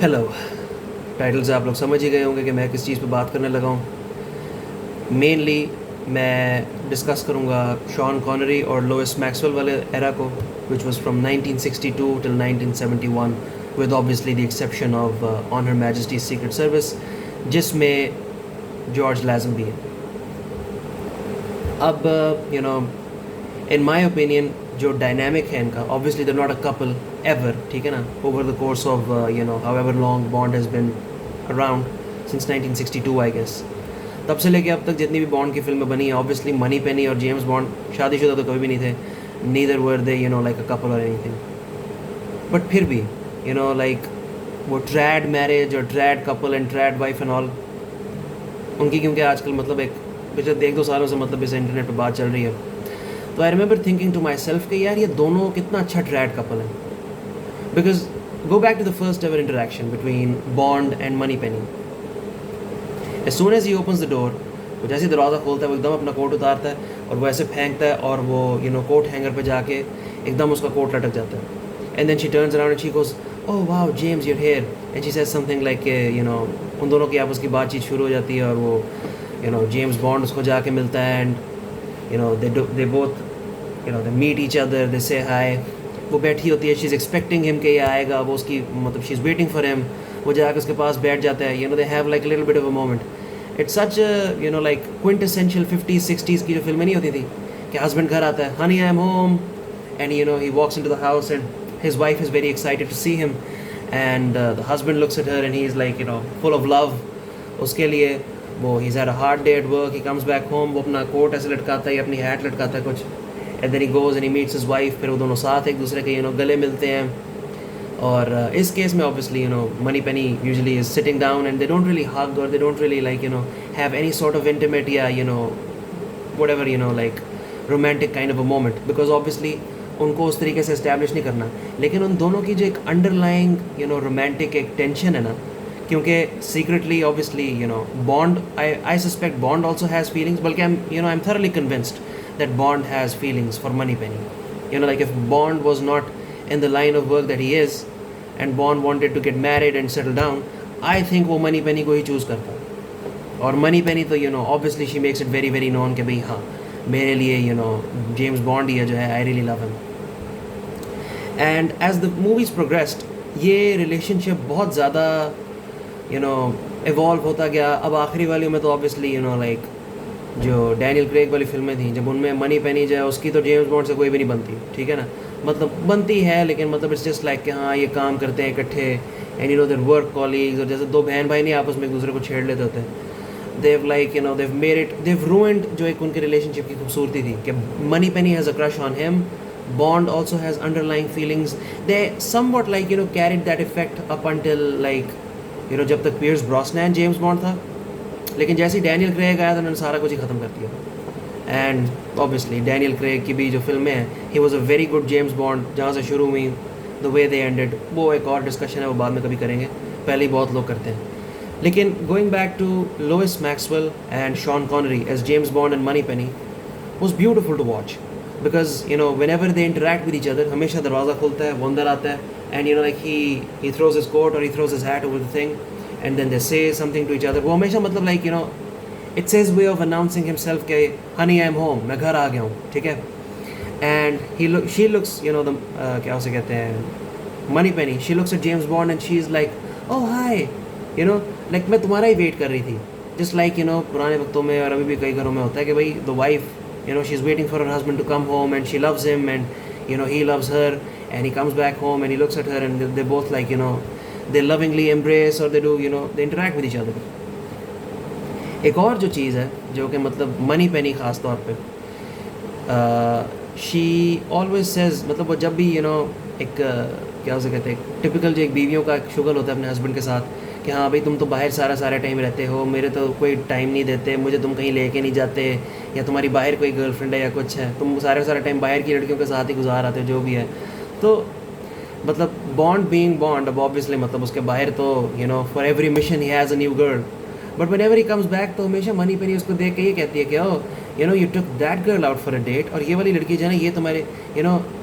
Hello. Title से आप लोग समझ ही गए होंगे कि मैं किस चीज़ पे बात करने लगा हूँ। मेनली मैं डिस्कस करूँगा शॉन कॉनरी और लोइस मैक्सवेल वाले एरा को, which was from 1962 till 1971, with obviously the exception of on her Majesty's secret service, जिसमें जॉर्ज लाज़म भी है। अब इन माई ओपिनियन जो डायनामिक है इनका, obviously they not a couple ever, ठीक है ना, over the course of how ever long Bond has been around since 1962 I guess. तब से लेके अब तक जितनी भी बॉन्ड की फिल्में बनी हैं, ऑब्वियसली मनी पेनी और जेम्स बॉन्ड शादीशुदा तो कभी भी नहीं थे, neither were they like a couple और एनीथिंग। बट फिर भी लाइक वो ट्रैड मैरिज और trade couple and trade wife and all उनकी, क्योंकि आजकल मतलब एक पिछले 1-2 सालों से मतलब इस इंटरनेट पर बात चल रही है, तो I remember thinking to myself कि यार ये दोनों कितना अच्छा ट्रैड कपल है। Because go back to the first ever interaction between Bond and Moneypenny. As soon as he opens the door, वो जैसे ही दरवाज़ा खोलता है वो एकदम अपना कोट उतारता है और वो ऐसे फेंकता है और वो कोट हैंगर पे जाके एकदम उसका कोट लटक जाता है। And then she turns around and she goes, oh wow James you're here, and she says something like उन दोनों की आपस की बातचीत शुरू हो जाती है और वो जेम्स बॉन्ड उसको जाके मिलता है and they both they meet each other, they say hi. वो बैठी होती है, शी इज़ एक्सपेक्टिंग हिम कि ये आएगा, वो उसकी मतलब she is waiting for him. वो जाकर उसके पास बैठ जाता है, they have like little bit of a moment. It's such like quintessential 50s-60s की जो फिल्में नहीं होती थी कि हस्बैंड घर आता है, honey I am home, and he walks into the house and his wife is very excited to see him, and the husband looks at her and he is like full of love उसके लिए। वो he is had a hard day at work, he comes back home, वो अपना coat ऐसे लटकाता है, अपनी hat लटकाता है कुछ, and then he goes and he meets his wife. फिर वो दोनों साथ एक दूसरे के गले मिलते हैं। और इस केस में obviously Moneypenny usually is sitting down and they don't really hug और they don't really like have any sort of intimate या whatever like romantic kind of a moment, because obviously उनको उस तरीके से establish नहीं करना। लेकिन उन दोनों की जो एक अंडरलाइंग रोमांटिक एक टेंशन है ना, क्योंकि secretly obviously Bond, I suspect Bond also has feelings, बल्कि I am thoroughly convinced that Bond has feelings for Moneypenny. Like if Bond was not in the line of work that he is and Bond wanted to get married and settle down, I think वो Moneypenny को ही choose करता। और Moneypenny तो obviously she makes it very very known कि भाई हाँ मेरे लिए जेम्स बॉन्ड ही है जो है, I really love him. And as the movies progressed ये रिलेशनशिप बहुत ज़्यादा इवॉल्व होता गया। अब आखिरी वाली में तो ऑब्वियसली लाइक जो डैनियल क्रेग वाली फिल्में थी, जब उनमें मनी पेनी जो है उसकी तो जेम्स बॉन्ड से कोई भी नहीं बनती, ठीक है ना, मतलब बनती है लेकिन मतलब इट्स जस्ट लाइक कि हाँ ये काम करते हैं इकट्ठे, एंड देयर वर्क कॉलीग्स, और जैसे दो बहन भाई नहीं आपस में एक दूसरे को छेड़ लेते होते हैं। They've like they've made it, they've ruined जो एक उनके रिलेशनशिप की खूबसूरती थी कि Moneypenny has a crush on him, Bond also has underlying feelings, they somewhat like carried that effect up until like जब तक पियर्स ब्रॉसनैन जेम्स बॉन्ड था। लेकिन जैसे ही डैनियल क्रेग आया तो उन्होंने सारा कुछ ही ख़त्म कर दिया। एंड ऑब्वियसली डैनियल क्रेग की भी जो फिल्में हैं, he was a very good James bond, जहाँ से शुरू हुई, द वे दे एंडेड, वो एक और डिस्कशन है, वो बाद में कभी करेंगे, पहले ही बहुत लोग करते हैं। लेकिन going back to Lois Maxwell and Sean Connery as James Bond and Moneypenny was beautiful to watch, because whenever they interact with each other, हमेशा दरवाज़ा खुलता है, वो अंदर आता है, and like he throws his coat और he throws his hat over the thing, and then they say something to each other. वो हमेशा मतलब like it's his way of announcing himself कि honey I'm home, मैं घर आ गया हूँ, ठीक है। and she looks the क्या उसे कहते हैं, money Penney, she looks at James Bond and she's like oh hi, like मैं तुम्हारा ही वेट कर रही थी, just like पुराने वक्तों में और अभी भी कई घरों में होता है कि भाई the wife she's waiting for her husband to come home and she loves him and he loves her and he comes back home and he looks at her and they both like they lovingly embrace or they do they interact with each other. एक और जो चीज़ है जो कि मतलब money पेनी ख़ास तौर पे शी ऑलवेज सेज, मतलब वो जब भी एक क्या उसे कहते हैं, टिपिकल जो एक बीवियों का एक शुगल होता है अपने हस्बैंड के साथ कि हाँ भाई तुम तो बाहर सारा टाइम रहते हो, मेरे तो कोई टाइम नहीं देते, मुझे तुम कहीं लेके नहीं जाते, या तुम्हारी बाहर कोई गर्लफ्रेंड है या कुछ है, तुम सारा टाइम बाहर की लड़कियों के साथ ही गुजार आते हो, जो भी है। तो मतलब बॉन्ड बीइंग बॉन्ड, अब ऑब्वियसली मतलब उसके बाहर तो for every mission he has a new girl, but when ever he comes back तो हमेशा मनी पेनी उसको देख के ये कहती है कि oh you took that girl out for a date, और ये वाली लड़की जो है ना ये तुम्हारे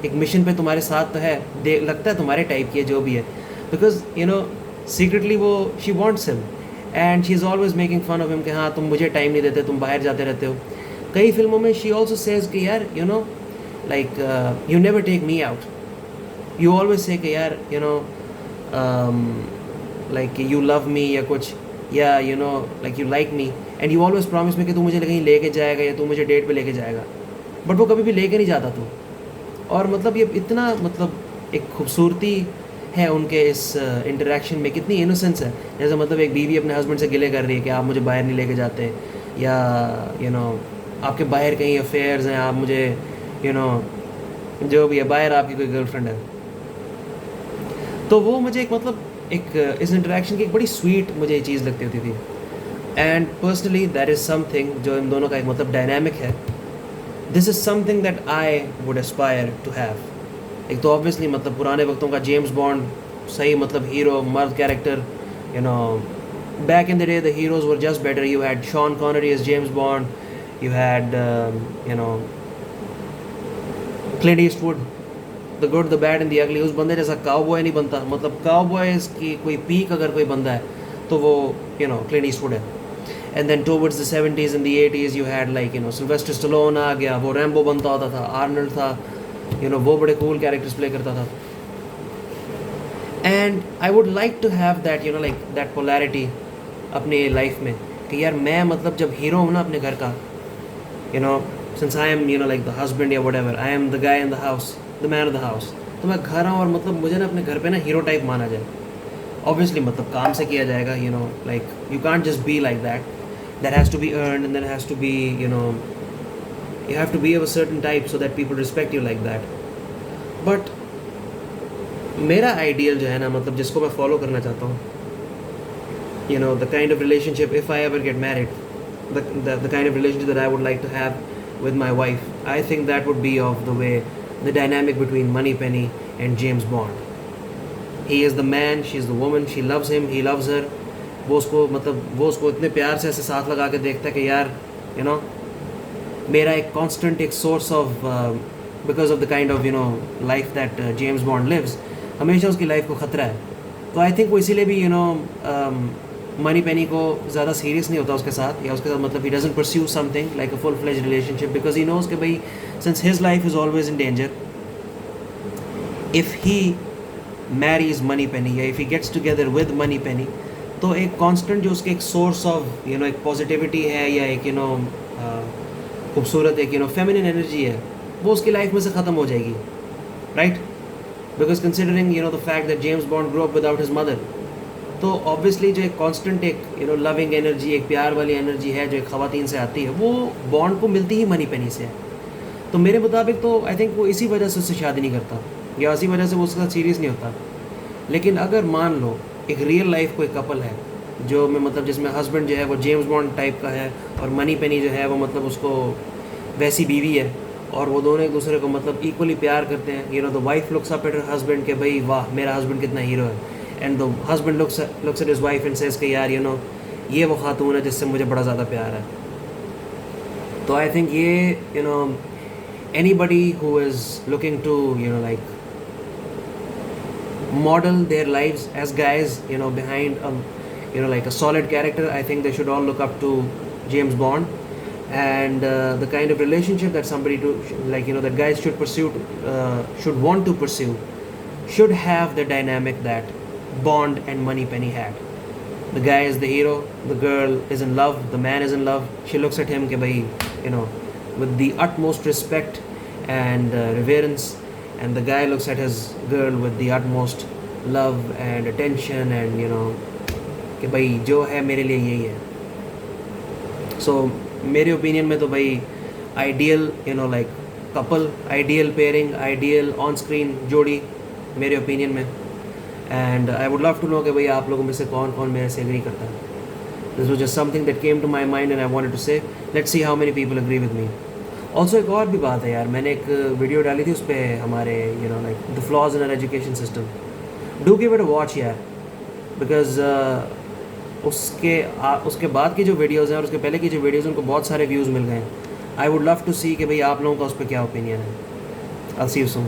एक मिशन पे तुम्हारे साथ तो है, लगता है तुम्हारे टाइप की है, जो भी है, बिकॉज सीक्रेटली वो she wants him and she is always making fun of him कि हाँ तुम मुझे टाइम नहीं देते, तुम बाहर जाते रहते हो. कई फिल्मों में शी ऑल्सो सेज कि यार you know like you never take me out, you always say कि यार you know like you love me या कुछ, या you know like you like me and you always promise me कि तू मुझे कहीं लेके जाएगा या तू मुझे डेट पे लेके जाएगा, बट वो कभी भी लेके नहीं जाता तू. और मतलब ये इतना मतलब एक खूबसूरती है उनके इस इंटरेक्शन में, कितनी इनोसेंस है. जैसे मतलब एक बीवी अपने हस्बैंड से गिले कर रही है कि आप मुझे बाहर नहीं लेके जाते, या यू नो आपके बाहर कहीं अफेयर्स हैं, आप मुझे यू नो जो भी है बाहर आपकी कोई गर्लफ्रेंड है. तो वो मुझे एक मतलब एक इस इंटरेक्शन की एक बड़ी स्वीट मुझे ये चीज़ लगती होती थी. And personally that is something जो इन दोनों का एक मतलब डायनामिक है. This is something that I would aspire to have. एक तो ऑब्वियसली मतलब पुराने वक्तों का जेम्स बॉन्ड, सही मतलब हीरो मर्द character. You know back in the day the heroes were just better. You had Sean Connery as James Bond, you had you know Clint Eastwood, the good the bad and the ugly. उस बंदे जैसा cowboy नहीं बनता. मतलब cowboys की कोई peak अगर कोई बंदा है तो वो यू नो क्लिंट ईस्टवुड है. And then towards the 70s and the 80s you had like you know Sylvester Stallone आ गया, वो रैम्बो बनता होता था, आर्नल्ड था, यू नो वो बड़े कूल कैरेक्टर्स प्ले करता था. And I would like to have that you know like that polarity अपनी लाइफ में कि यार मैं मतलब जब हीरो हूँ ना अपने घर का, you know since I am you know like the husband या whatever, I am the guy in the house, the man of the house, तो मैं घर आऊँ और मतलब मुझे ना अपने घर पे ना हीरो टाइप माना जाए. ऑब्वियसली मतलब काम से किया जाएगा, you know like you can't just be like that, that has to be earned and that has to be you know you have to be of a certain type so that people respect you like that. But मेरा ideal जो है ना मतलब जिसको मैं follow करना चाहता हूँ, you know the kind of relationship if I ever get married, the kind of relationship that I would like to have with my wife, I think that would be of the way the dynamic between Moneypenny and James Bond. He is the man, she is the woman, she loves him, he loves her. वो उसको इतने प्यार से ऐसे साथ लगा के देखता है कि यार you know मेरा एक कांस्टेंट एक source of because of the kind of you know life that James Bond lives, हमेशा उसकी लाइफ को ख़तरा है. तो आई थिंक वो इसीलिए भी यू नो मनी पेनी को ज़्यादा सीरियस नहीं होता उसके साथ, या उसके साथ मतलब he doesn't pursue something like a full fledge relationship because he knows कि भाई since his life is always in danger, if he marries Moneypenny या if he gets together with Moneypenny, तो एक constant जो उसके एक source of you know एक positivity है या एक यू नो खूबसूरत एक यू नो फेमिनिन एनर्जी है, वो उसकी लाइफ में से ख़त्म हो जाएगी. Right, because considering you know the fact that James bond grow up without his mother, तो ऑब्वियसली जो एक कांस्टेंट एक यू नो लविंग एनर्जी, एक प्यार वाली एनर्जी है जो एक ख़वातीन से आती है, वो बॉन्ड को मिलती ही मनी पेनी से है. तो मेरे मुताबिक तो आई थिंक वो इसी वजह से उससे शादी नहीं करता या इसी वजह से वो उसके साथ सीरियस नहीं होता. लेकिन अगर मान लो एक रियल लाइफ कोई कपल है जो मैं मतलब जिसमें हस्बैंड जो है वो जेम्स बॉन्ड टाइप का है और मनी पेनी जो है वो मतलब उसको वैसी बीवी है, और वो दोनों एक दूसरे को मतलब इक्वली प्यार करते हैं. You know the wife looks up at her husband के भाई वाह मेरा हस्बैंड कितना हीरो है, and the husband looks at his wife and says के यार यू नो ये वो खातून है जिससे मुझे बड़ा ज़्यादा प्यार है. तो आई थिंक ये you know anybody who is looking to you know like model their lives as guys you know behind you know like a solid character, I think they should all look up to James Bond. And the kind of relationship that somebody do like you know that guys should pursue should want to pursue should have the dynamic that Bond and Moneypenny had. The guy is the hero, the girl is in love, the man is in love, she looks at him ke bhai you know with the utmost respect and reverence, and the guy looks at his girl with the utmost love and attention and you know कि भाई जो है मेरे लिए यही है. So मेरे opinion में तो भाई ideal you know like couple, ideal pairing, ideal on screen जोड़ी मेरे ओपिनियन में. And I would love to know कि भाई आप लोगों में से कौन कौन मेरे से एग्री करता है. This was just something that came to my mind and I wanted to say. Let's see how many people agree with me. Also एक और भी बात है यार, मैंने एक वीडियो डाली थी उस पर हमारे you know like the flaws in our education system. Do give it a watch यार, बिकॉज उसके बाद की जो वीडियोज़ हैं और उसके पहले की जो वीडियोज़ हैं उनको बहुत सारे व्यूज़ मिल गए हैं. आई वुड लव टू सी कि भाई आप लोगों का उस पर क्या ओपिनियन है. I will see you soon.